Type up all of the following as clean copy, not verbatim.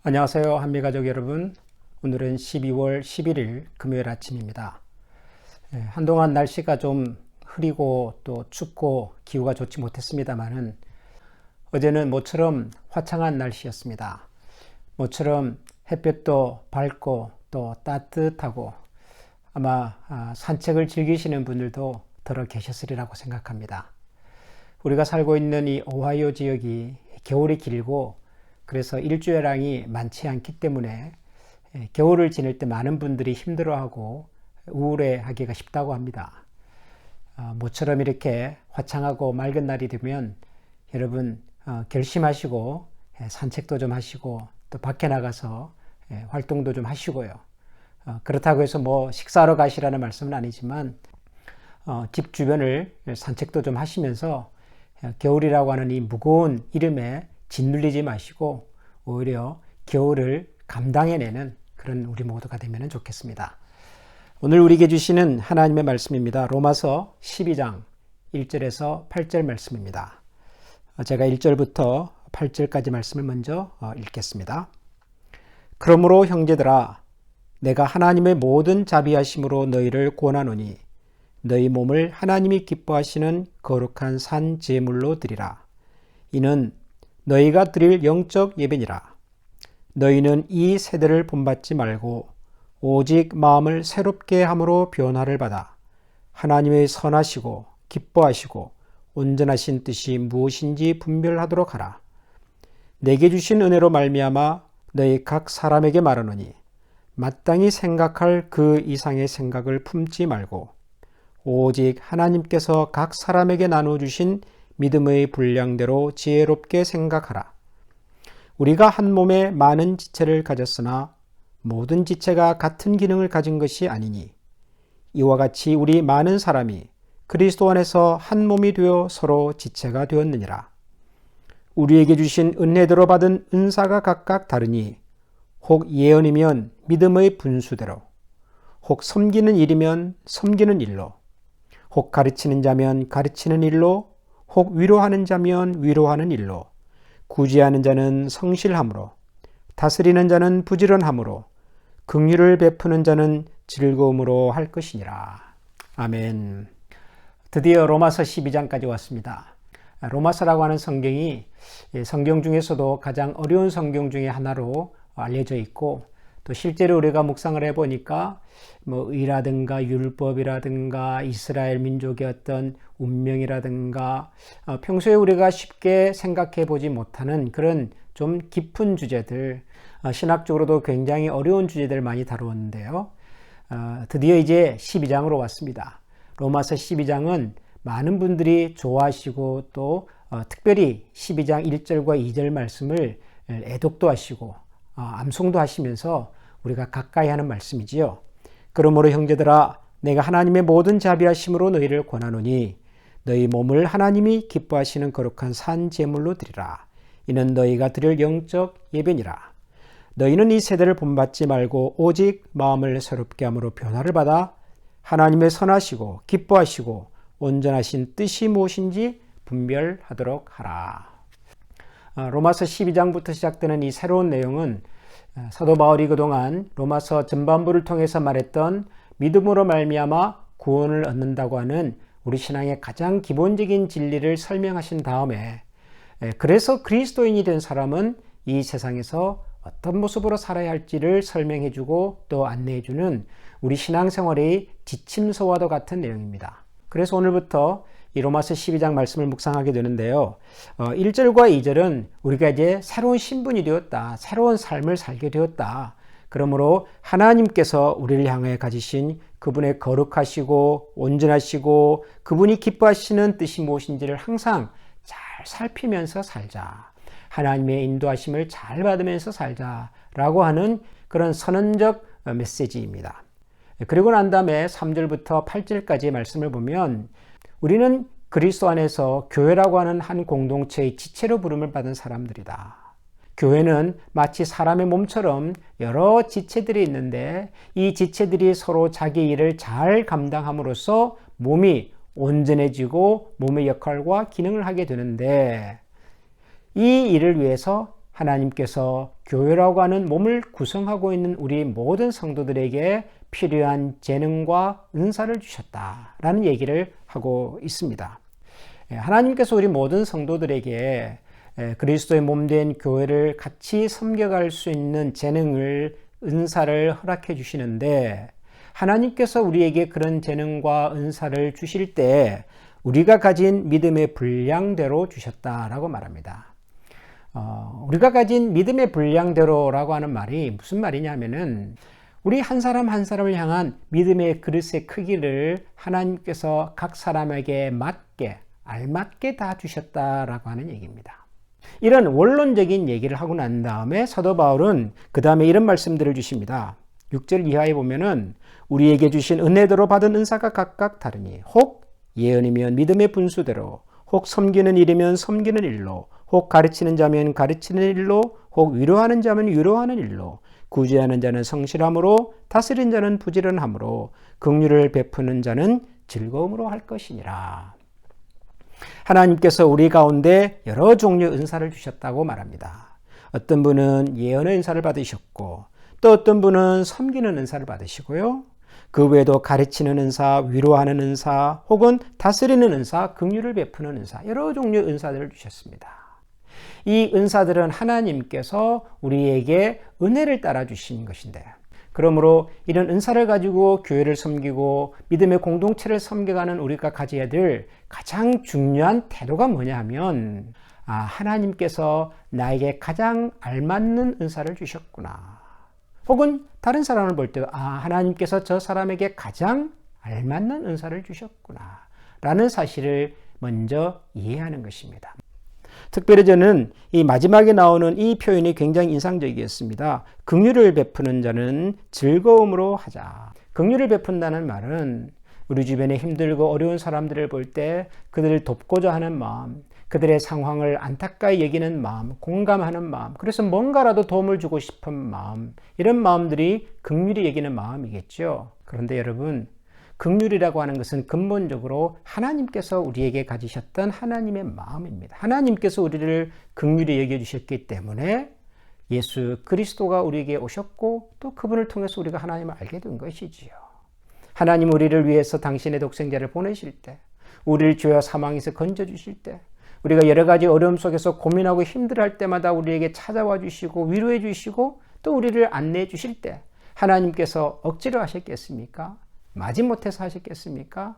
안녕하세요. 한미가족 여러분. 오늘은 12월 11일 금요일 아침입니다. 한동안 날씨가 좀 흐리고 또 춥고 기후가 좋지 못했습니다만은 어제는 모처럼 화창한 날씨였습니다. 모처럼 햇볕도 밝고 또 따뜻하고 아마 산책을 즐기시는 분들도 더러 계셨으리라고 생각합니다. 우리가 살고 있는 이 오하이오 지역이 겨울이 길고 그래서 일주일량이 많지 않기 때문에 겨울을 지낼 때 많은 분들이 힘들어하고 우울해하기가 쉽다고 합니다. 모처럼 이렇게 화창하고 맑은 날이 되면 여러분 결심하시고 산책도 좀 하시고 또 밖에 나가서 활동도 좀 하시고요. 그렇다고 해서 뭐 식사하러 가시라는 말씀은 아니지만 집 주변을 산책도 좀 하시면서 겨울이라고 하는 이 무거운 이름에 짓눌리지 마시고 오히려 겨울을 감당해내는 그런 우리 모두가 되면 좋겠습니다. 오늘 우리에게 주시는 하나님의 말씀입니다. 로마서 12장 1절에서 8절 말씀입니다. 제가 1절부터 8절까지 말씀을 먼저 읽겠습니다. 그러므로 형제들아 내가 하나님의 모든 자비하심으로 너희를 권하노니 너희 몸을 하나님이 기뻐하시는 거룩한 산 제물로 드리라. 이는 너희가 드릴 영적 예배니라. 너희는 이 세대를 본받지 말고 오직 마음을 새롭게 함으로 변화를 받아 하나님의 선하시고 기뻐하시고 온전하신 뜻이 무엇인지 분별하도록 하라. 내게 주신 은혜로 말미암아 너희 각 사람에게 말하노니 마땅히 생각할 그 이상의 생각을 품지 말고 오직 하나님께서 각 사람에게 나눠주신 믿음의 분량대로 지혜롭게 생각하라. 우리가 한 몸에 많은 지체를 가졌으나 모든 지체가 같은 기능을 가진 것이 아니니 이와 같이 우리 많은 사람이 그리스도 안에서 한 몸이 되어 서로 지체가 되었느니라. 우리에게 주신 은혜대로 받은 은사가 각각 다르니 혹 예언이면 믿음의 분수대로, 혹 섬기는 일이면 섬기는 일로, 혹 가르치는 자면 가르치는 일로, 혹 위로하는 자면 위로하는 일로, 구제하는 자는 성실함으로, 다스리는 자는 부지런함으로, 긍휼을 베푸는 자는 즐거움으로 할 것이니라. 아멘. 드디어 로마서 12장까지 왔습니다. 로마서라고 하는 성경이 성경 중에서도 가장 어려운 성경 중에 하나로 알려져 있고 또 실제로 우리가 묵상을 해보니까 뭐 의라든가 율법이라든가 이스라엘 민족의 어떤 운명이라든가 평소에 우리가 쉽게 생각해 보지 못하는 그런 좀 깊은 주제들, 신학적으로도 굉장히 어려운 주제들 많이 다루었는데요. 드디어 이제 12장으로 왔습니다. 로마서 12장은 많은 분들이 좋아하시고 또 특별히 12장 1절과 2절 말씀을 애독도 하시고 암송도 하시면서 우리가 가까이 하는 말씀이지요. 그러므로 형제들아 내가 하나님의 모든 자비하심으로 너희를 권하노니 너희 몸을 하나님이 기뻐하시는 거룩한 산 제물로 드리라. 이는 너희가 드릴 영적 예배니라. 너희는 이 세대를 본받지 말고 오직 마음을 새롭게 함으로 변화를 받아 하나님의 선하시고 기뻐하시고 온전하신 뜻이 무엇인지 분별하도록 하라. 로마서 12장부터 시작되는 이 새로운 내용은 사도 바울이 그동안 로마서 전반부를 통해서 말했던 믿음으로 말미암아 구원을 얻는다고 하는 우리 신앙의 가장 기본적인 진리를 설명하신 다음에 그래서 그리스도인이 된 사람은 이 세상에서 어떤 모습으로 살아야 할지를 설명해주고 또 안내해주는 우리 신앙생활의 지침서와도 같은 내용입니다. 그래서 오늘부터 이 로마서 12장 말씀을 묵상하게 되는데요. 1절과 2절은 우리가 이제 새로운 신분이 되었다. 새로운 삶을 살게 되었다. 그러므로 하나님께서 우리를 향해 가지신 그분의 거룩하시고 온전하시고 그분이 기뻐하시는 뜻이 무엇인지를 항상 잘 살피면서 살자. 하나님의 인도하심을 잘 받으면서 살자라고 하는 그런 선언적 메시지입니다. 그리고 난 다음에 3절부터 8절까지의 말씀을 보면 우리는 그리스도 안에서 교회라고 하는 한 공동체의 지체로 부름을 받은 사람들이다. 교회는 마치 사람의 몸처럼 여러 지체들이 있는데 이 지체들이 서로 자기 일을 잘 감당함으로써 몸이 온전해지고 몸의 역할과 기능을 하게 되는데 이 일을 위해서 하나님께서 교회라고 하는 몸을 구성하고 있는 우리 모든 성도들에게 필요한 재능과 은사를 주셨다라는 얘기를 하고 있습니다. 하나님께서 우리 모든 성도들에게 그리스도의 몸된 교회를 같이 섬겨갈 수 있는 재능을, 은사를 허락해 주시는데, 하나님께서 우리에게 그런 재능과 은사를 주실 때 우리가 가진 믿음의 분량대로 주셨다라고 말합니다. 우리가 가진 믿음의 분량대로라고 하는 말이 무슨 말이냐면은, 우리 한 사람 한 사람을 향한 믿음의 그릇의 크기를 하나님께서 각 사람에게 맞게, 알맞게 다 주셨다라고 하는 얘기입니다. 이런 원론적인 얘기를 하고 난 다음에 사도 바울은 그 다음에 이런 말씀들을 주십니다. 6절 이하에 보면은 우리에게 주신 은혜대로 받은 은사가 각각 다르니 혹 예언이면 믿음의 분수대로, 혹 섬기는 일이면 섬기는 일로, 혹 가르치는 자면 가르치는 일로, 혹 위로하는 자면 위로하는 일로, 구제하는 자는 성실함으로, 다스린 자는 부지런함으로, 긍휼을 베푸는 자는 즐거움으로 할 것이니라. 하나님께서 우리 가운데 여러 종류의 은사를 주셨다고 말합니다. 어떤 분은 예언의 은사를 받으셨고, 또 어떤 분은 섬기는 은사를 받으시고요. 그 외에도 가르치는 은사, 위로하는 은사, 혹은 다스리는 은사, 긍휼을 베푸는 은사, 여러 종류의 은사들을 주셨습니다. 이 은사들은 하나님께서 우리에게 은혜를 따라 주신 것인데, 그러므로 이런 은사를 가지고 교회를 섬기고 믿음의 공동체를 섬겨가는 우리가 가져야 될 가장 중요한 태도가 뭐냐 하면, 하나님께서 나에게 가장 알맞는 은사를 주셨구나. 혹은 다른 사람을 볼 때도 하나님께서 저 사람에게 가장 알맞는 은사를 주셨구나 라는 사실을 먼저 이해하는 것입니다. 특별히 저는 이 마지막에 나오는 이 표현이 굉장히 인상적이었습니다. 긍휼을 베푸는 자는 즐거움으로 하자. 긍휼을 베푼다는 말은 우리 주변에 힘들고 어려운 사람들을 볼 때 그들을 돕고자 하는 마음, 그들의 상황을 안타까이 여기는 마음, 공감하는 마음, 그래서 뭔가라도 도움을 주고 싶은 마음, 이런 마음들이 긍휼히 여기는 마음이겠죠. 그런데 여러분, 긍휼이라고 하는 것은 근본적으로 하나님께서 우리에게 가지셨던 하나님의 마음입니다. 하나님께서 우리를 긍휼히 여겨주셨기 때문에 예수 그리스도가 우리에게 오셨고, 또 그분을 통해서 우리가 하나님을 알게 된 것이지요. 하나님 우리를 위해서 당신의 독생자를 보내실 때, 우리를 죄와 사망에서 건져주실 때, 우리가 여러 가지 어려움 속에서 고민하고 힘들어할 때마다 우리에게 찾아와 주시고 위로해 주시고 또 우리를 안내해 주실 때, 하나님께서 억지로 하셨겠습니까? 마지못해서 하셨겠습니까?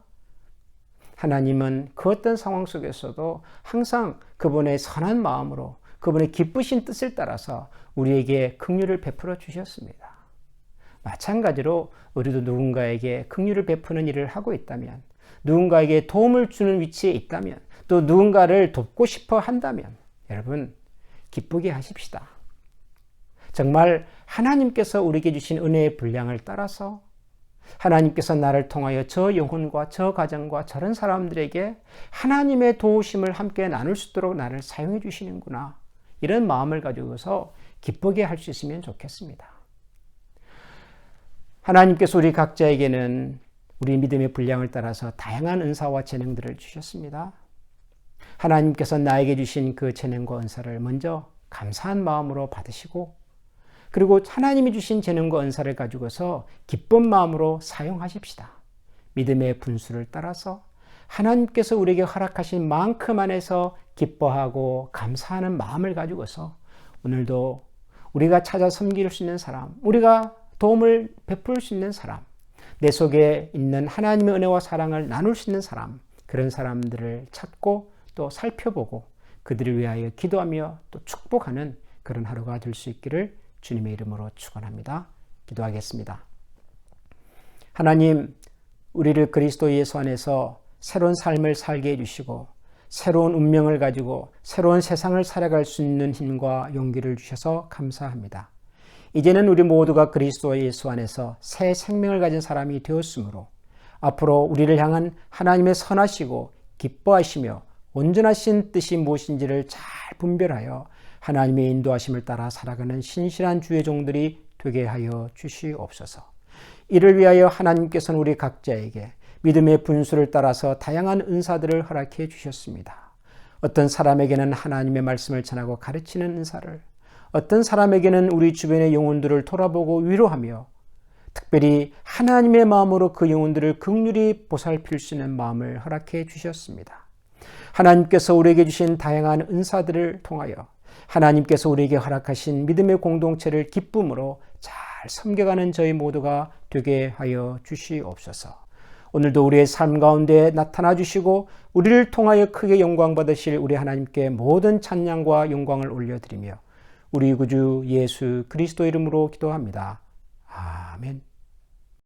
하나님은 그 어떤 상황 속에서도 항상 그분의 선한 마음으로, 그분의 기쁘신 뜻을 따라서 우리에게 긍휼을 베풀어 주셨습니다. 마찬가지로 우리도 누군가에게 긍휼을 베푸는 일을 하고 있다면, 누군가에게 도움을 주는 위치에 있다면, 또 누군가를 돕고 싶어 한다면 여러분 기쁘게 하십시다. 정말 하나님께서 우리에게 주신 은혜의 분량을 따라서 하나님께서 나를 통하여 저 영혼과 저 가정과 저런 사람들에게 하나님의 도우심을 함께 나눌 수 있도록 나를 사용해 주시는구나, 이런 마음을 가지고서 기쁘게 할 수 있으면 좋겠습니다. 하나님께서 우리 각자에게는 우리 믿음의 분량을 따라서 다양한 은사와 재능들을 주셨습니다. 하나님께서 나에게 주신 그 재능과 은사를 먼저 감사한 마음으로 받으시고, 그리고 하나님이 주신 재능과 은사를 가지고서 기쁜 마음으로 사용하십시다. 믿음의 분수를 따라서 하나님께서 우리에게 허락하신 만큼 안에서 기뻐하고 감사하는 마음을 가지고서 오늘도 우리가 찾아 섬길 수 있는 사람, 우리가 도움을 베풀 수 있는 사람, 내 속에 있는 하나님의 은혜와 사랑을 나눌 수 있는 사람, 그런 사람들을 찾고 또 살펴보고 그들을 위하여 기도하며 또 축복하는 그런 하루가 될 수 있기를 주님의 이름으로 축원합니다. 기도하겠습니다. 하나님, 우리를 그리스도 예수 안에서 새로운 삶을 살게 해주시고 새로운 운명을 가지고 새로운 세상을 살아갈 수 있는 힘과 용기를 주셔서 감사합니다. 이제는 우리 모두가 그리스도 예수 안에서 새 생명을 가진 사람이 되었으므로 앞으로 우리를 향한 하나님의 선하시고 기뻐하시며 온전하신 뜻이 무엇인지를 잘 분별하여 하나님의 인도하심을 따라 살아가는 신실한 주의 종들이 되게 하여 주시옵소서. 이를 위하여 하나님께서는 우리 각자에게 믿음의 분수를 따라서 다양한 은사들을 허락해 주셨습니다. 어떤 사람에게는 하나님의 말씀을 전하고 가르치는 은사를, 어떤 사람에게는 우리 주변의 영혼들을 돌아보고 위로하며 특별히 하나님의 마음으로 그 영혼들을 긍휼히 보살필 수 있는 마음을 허락해 주셨습니다. 하나님께서 우리에게 주신 다양한 은사들을 통하여 하나님께서 우리에게 허락하신 믿음의 공동체를 기쁨으로 잘 섬겨가는 저희 모두가 되게 하여 주시옵소서. 오늘도 우리의 삶 가운데 나타나 주시고 우리를 통하여 크게 영광 받으실 우리 하나님께 모든 찬양과 영광을 올려드리며 우리 구주 예수 그리스도 이름으로 기도합니다. 아멘.